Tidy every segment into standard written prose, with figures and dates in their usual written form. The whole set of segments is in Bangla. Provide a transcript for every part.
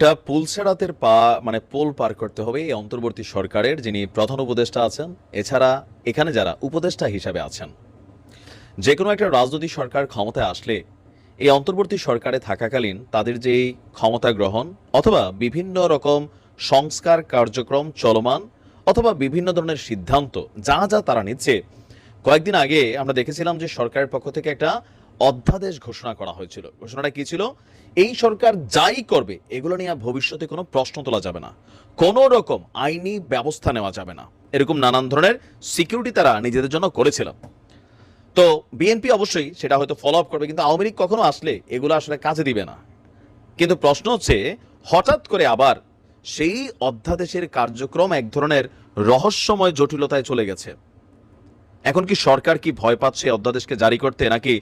একটা পুলসেরাতের পোল পার করতে হবে এই অন্তর্বর্তী সরকারের যিনি প্রধান উপদেষ্টা আছেন, এছাড়া এখানে যারা উপদেষ্টা হিসাবে আছেন। যে কোনো একটা রাজনৈতিক সরকার ক্ষমতায় আসলে এই অন্তর্বর্তী সরকারে থাকাকালীন তাদের যে ক্ষমতা গ্রহণ অথবা বিভিন্ন রকম সংস্কার কার্যক্রম চলমান অথবা বিভিন্ন ধরনের সিদ্ধান্ত যা যা তারা নিচ্ছে, কয়েকদিন আগে আমরা দেখেছিলাম যে সরকারের পক্ষ থেকে একটা অধ্যাদেশ ঘোষণা করা হয়েছিল। ঘোষণাটা কি ছিল? এই সরকার যাই করবে এগুলো নিয়ে ভবিষ্যতে কোনো প্রশ্ন তোলা যাবে না, কোনো রকম আইনি ব্যবস্থা নেওয়া যাবে না, এরকম নানান ধরনের সিকিউরিটি তারা নিজেদের জন্য করেছিল। তো বিএনপি অবশ্যই সেটা হয়তো ফলো আপ করবে, কিন্তু আওয়ামী লীগ কখনো আসলে এগুলো আসলে কাজে দিবে না। কিন্তু প্রশ্ন হচ্ছে, হঠাৎ করে আবার সেই অধ্যাদেশের কার্যক্রম এক ধরনের রহস্যময় জটিলতায় চলে গেছে। এখন কি সরকার কি ভয় পাচ্ছে অধ্যাদেশকে জারি করতে, নাকি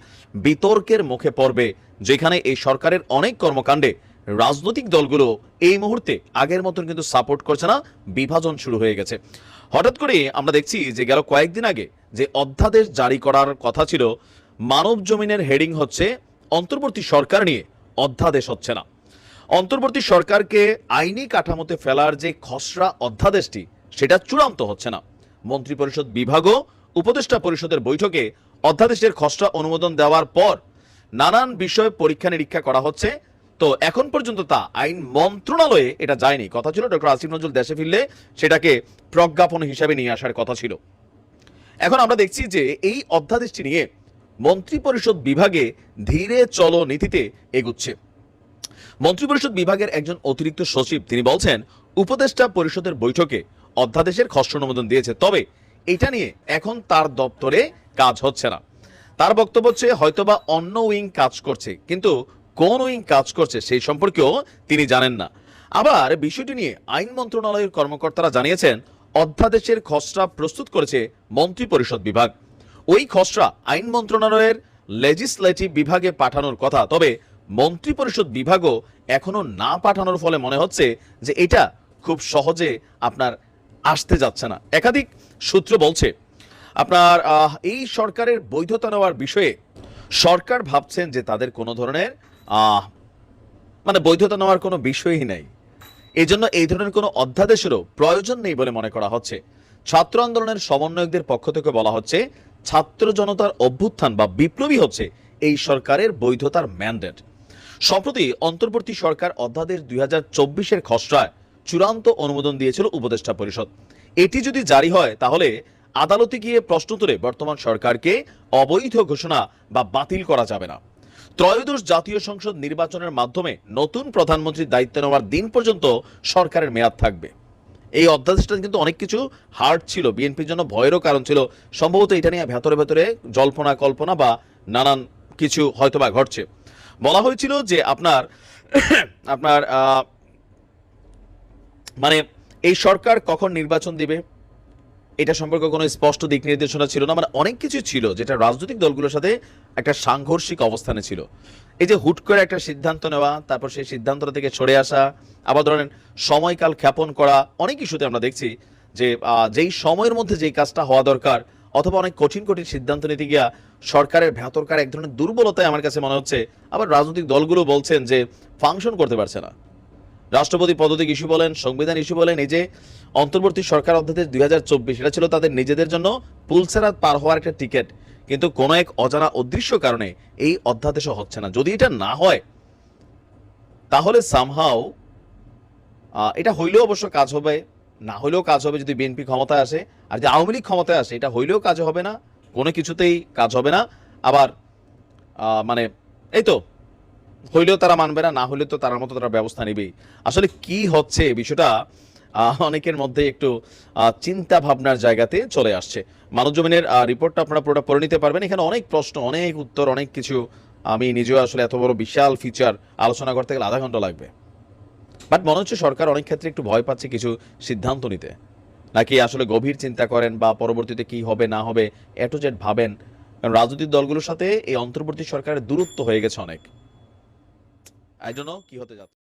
বিতর্কের মুখে পড়বে, যেখানে এই সরকারের অনেক কর্মকাণ্ডে রাজনৈতিক দলগুলো এই মুহূর্তে আগের মতন কিন্তু সাপোর্ট করছে না, বিভাজন শুরু হয়ে গেছে। হঠাৎ করে আমরা দেখছি যে গেল কয়েকদিন আগে যে অধ্যাদেশ জারি করার কথা ছিল, মানব জমিনের হেডিং হচ্ছে অন্তর্বর্তী সরকার নিয়ে অধ্যাদেশ হচ্ছে না। অন্তর্বর্তী সরকারকে আইনি কাঠামোতে ফেলার যে খসড়া অধ্যাদেশটি, সেটা চূড়ান্ত হচ্ছে না। মন্ত্রিপরিষদ বিভাগও উপদেষ্টা পরিষদের বৈঠকে অধ্যাদেশের খসড়া অনুমোদন দেওয়ার পর নানান বিষয়ে পরীক্ষা নিরীক্ষা করা হচ্ছে। তো এখন পর্যন্ত তা আইন মন্ত্রণালয়ে এটা যায়নি। কথা ছিল ডক্টর আসিফ নজরুল দেশে ফিরলে সেটাকে প্রজ্ঞাপন হিসাবে নিয়ে আসার কথা ছিল। এখন আমরা দেখছি যে এই অধ্যাদেশটি নিয়ে মন্ত্রিপরিষদ বিভাগে ধীরে চলো নীতিতে এগুচ্ছে। মন্ত্রিপরিষদ বিভাগের একজন অতিরিক্ত সচিব তিনি বলছেন, উপদেষ্টা পরিষদের বৈঠকে অধ্যাদেশের খসড়া অনুমোদন দিয়েছে, তবে এটা নিয়ে এখন তার দপ্তরে কাজ হচ্ছে না। তার বক্তব্য হচ্ছে হয়তোবা অন্য উইং কাজ করছে, কিন্তু কোন উইং কাজ করছে সেই সম্পর্কেও তিনি জানেন না। আবার বিষয়টি নিয়ে আইন মন্ত্রণালয়ের কর্মকর্তারা জানিয়েছেন, অধ্যাদেশের খসড়া প্রস্তুত করেছে মন্ত্রিপরিষদ বিভাগ। ওই খসড়া আইন মন্ত্রণালয়ের লেজিসলেটিভ বিভাগে পাঠানোর কথা, তবে মন্ত্রিপরিষদ বিভাগও এখনো না পাঠানোর ফলে মনে হচ্ছে যে এটা খুব সহজে আপনার আসতে যাচ্ছে না। একাধিক সূত্র বলছে আপনার এই সরকারের বৈধতা নেওয়ার বিষয়ে সরকার ভাবছেন যে তাদের কোনো ধরনের বৈধতা নেওয়ার কোনো বিষয়ই নেই, এই জন্য এই ধরনের কোনো অধ্যাদেশেরও প্রয়োজন নেই বলে মনে করা হচ্ছে। ছাত্র আন্দোলনের সমন্বয়কদের পক্ষ থেকে বলা হচ্ছে, ছাত্র জনতার অভ্যুত্থান বা বিপ্লবী হচ্ছে এই সরকারের বৈধতার ম্যান্ডেট। সম্প্রতি অন্তর্বর্তী সরকার অধ্যাদেশ 2024-এর খসড়ায় চূড়ান্ত অনুমোদন দিয়েছিল উপদেষ্টা পরিষদ। এটি যদি জারি হয় তাহলে আদালতে গিয়ে প্রশ্ন তুলে বর্তমান সরকারকে অবৈধ ঘোষণা বা বাতিল করা যাবে না। ত্রয়োদশ জাতীয় সংসদ নির্বাচনের মাধ্যমে নতুন প্রধানমন্ত্রীর দায়িত্ব নেওয়ার দিন পর্যন্ত সরকারের মেয়াদ থাকবে। এই অধ্যাদেশটা কিন্তু অনেক কিছু হার্ড ছিল, বিএনপির জন্য ভয়েরও কারণ ছিল। সম্ভবত এটা নিয়ে ভেতরে ভেতরে জল্পনা কল্পনা বা নানান কিছু হয়তোবা ঘটছে। বলা হয়েছিল যে আপনার আপনার এই সরকার কখন নির্বাচন দিবে এটা সম্পর্কে কোনো স্পষ্ট দিক নির্দেশনা ছিল না। অনেক কিছু ছিল যেটা রাজনৈতিক দলগুলোর সাথে একটা সাংঘর্ষিক অবস্থানে ছিল। এই যে হুট করে একটা সিদ্ধান্ত নেওয়া, তারপর সেই সিদ্ধান্ত থেকে সরে আসা, আবার ধরেন সময়কাল ক্ষেপণ করা, অনেক ইস্যুতে আমরা দেখছি যে যেই সময়ের মধ্যে যেই কাজটা হওয়া দরকার অথবা অনেক কঠিন কঠিন সিদ্ধান্ত নিতে গিয়া সরকারের ভেতরকার এক ধরনের দুর্বলতায় আমার কাছে মনে হচ্ছে। আবার রাজনৈতিক দলগুলো বলছেন যে ফাংশন করতে পারছে না। রাষ্ট্রপতি পদত্যাগ ইস্যু বলেন, সংবিধান ইস্যু বলেন, এই যে অন্তর্বর্তী সরকার অধ্যাদেশ 2024 এটা ছিল তাদের নিজেদের জন্য পুলসেরাত পার হওয়ার একটা টিকিট, কিন্তু কোনো এক অজানা অদৃশ্য কারণে এই অধ্যাদেশও হচ্ছে না। যদি এটা না হয় তাহলে সামহাও এটা হইলেও অবশ্য কাজ হবে, না হইলেও কাজ হবে যদি বিএনপি ক্ষমতায় আসে। আর যে আওয়ামী লীগ ক্ষমতায় আসে এটা হইলেও কাজ হবে না, কোনো কিছুতেই কাজ হবে না। আবার এই তো হইলেও তারা মানবে না, না হইলে তো তার মতো তারা ব্যবস্থা নেবেই। আসলে কি হচ্ছে বিষয়টা অনেকের মধ্যে একটু চিন্তা ভাবনার জায়গাতে চলে আসছে। মানবজমিনের রিপোর্টটা আপনারা পুরোটা পড়ে নিতে পারবেন। এখানে অনেক প্রশ্ন, অনেক উত্তর, অনেক কিছু। আমি নিজেও আসলে এত বড় বিশাল ফিচার আলোচনা করতে গেলে আধা ঘন্টা লাগবে। বাট মনে হচ্ছে সরকার অনেক ক্ষেত্রে একটু ভয় পাচ্ছে কিছু সিদ্ধান্ত নিতে, নাকি আসলে গভীর চিন্তা করেন বা পরবর্তীতে কি হবে না হবে এ টু জেড ভাবেন। কারণ রাজনৈতিক দলগুলোর সাথে এই অন্তর্বর্তী সরকারের দূরত্ব হয়ে গেছে অনেক। আই ডোন্ট নো কি হতে যাচ্ছে।